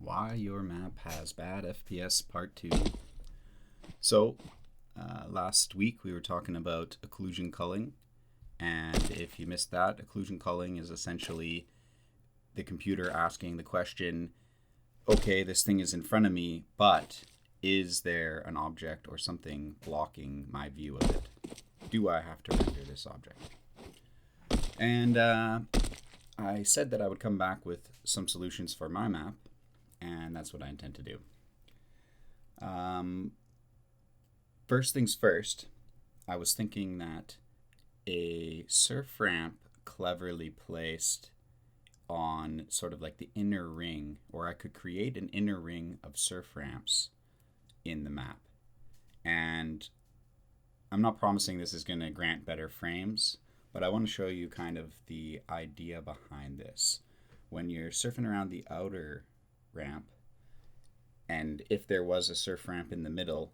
Why your map has bad FPS part 2. So last week we were talking about occlusion culling, and if you missed that, occlusion culling is essentially the computer asking the question, okay, this thing is in front of me, but is there an object or something blocking my view of it? Do I have to render this object? And I said that I would come back with some solutions for my map, and that's what I intend to do. First things first, I was thinking that a surf ramp cleverly placed on sort of like the inner ring, or I could create an inner ring of surf ramps in the map. And I'm not promising this is going to grant better frames, but I want to show you kind of the idea behind this. When you're surfing around the outer ramp, and if there was a surf ramp in the middle,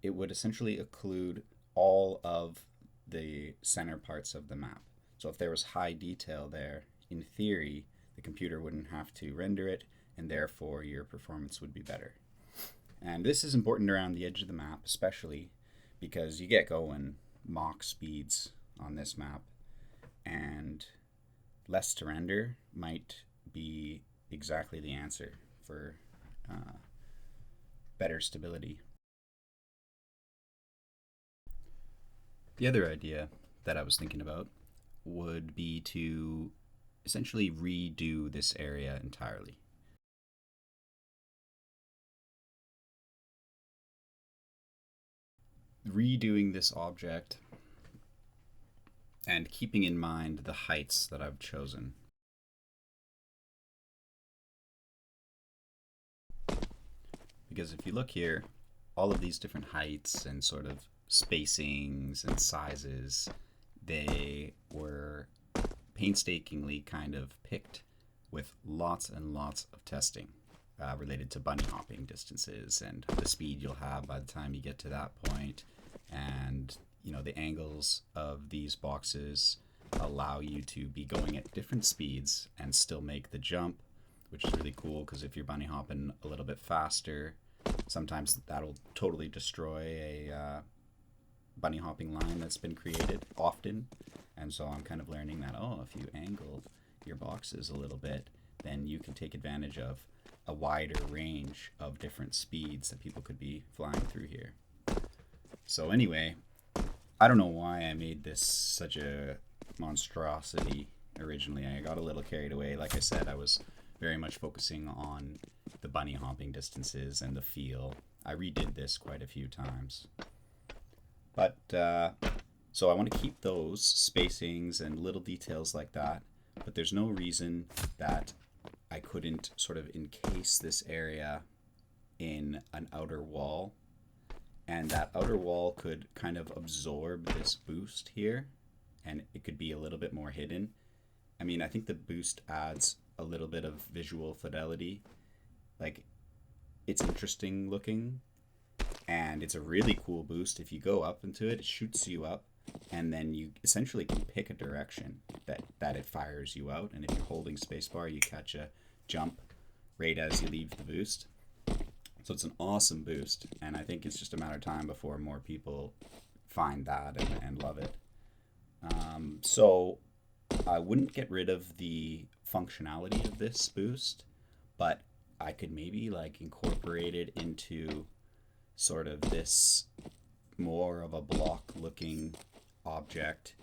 it would essentially occlude all of the center parts of the map. So if there was high detail there, in theory, the computer wouldn't have to render it, and therefore your performance would be better. And this is important around the edge of the map, especially because you get going Mach speeds on this map, and less to render might be exactly the answer for better stability. The other idea that I was thinking about would be to essentially redo this area entirely. Redoing this object and keeping in mind the heights that I've chosen. Because if you look here, all of these different heights and sort of spacings and sizes, they were painstakingly kind of picked with lots and lots of testing related to bunny hopping distances and the speed you'll have by the time you get to that point. And the angles of these boxes allow you to be going at different speeds and still make the jump, which is really cool because if you're bunny hopping a little bit faster, sometimes that'll totally destroy a bunny hopping line that's been created often. And so I'm kind of learning that, if you angle your boxes a little bit, then you can take advantage of a wider range of different speeds that people could be flying through here. So anyway, I don't know why I made this such a monstrosity originally. I got a little carried away. Like I said, I was very much focusing on the bunny hopping distances and the feel. I redid this quite a few times. But so I want to keep those spacings and little details like that, but there's no reason that I couldn't sort of encase this area in an outer wall, and that outer wall could kind of absorb this boost here, and it could be a little bit more hidden. I mean, I think the boost adds a little bit of visual fidelity. Like, it's interesting looking, and it's a really cool boost. If you go up into it, it shoots you up, and then you essentially can pick a direction that it fires you out. And if you're holding spacebar, you catch a jump right as you leave the boost. So it's an awesome boost, and I think it's just a matter of time before more people find that and love it. So I wouldn't get rid of the functionality of this boost, but I could maybe like incorporate it into sort of this more of a block looking object.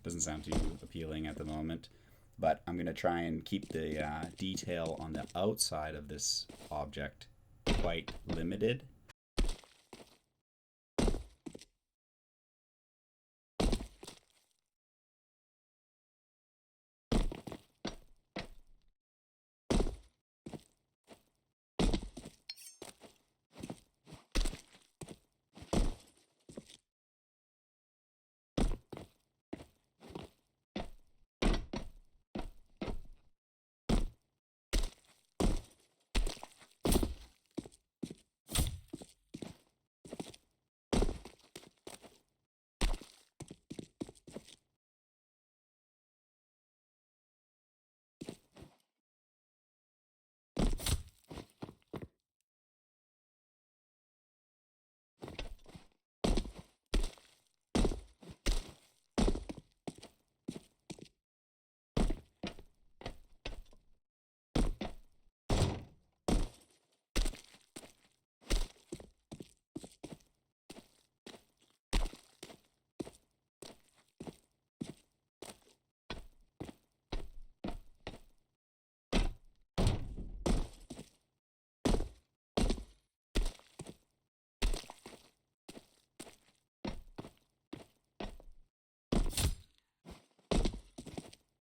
Doesn't sound too appealing at the moment, but I'm going to try and keep the detail on the outside of this object quite limited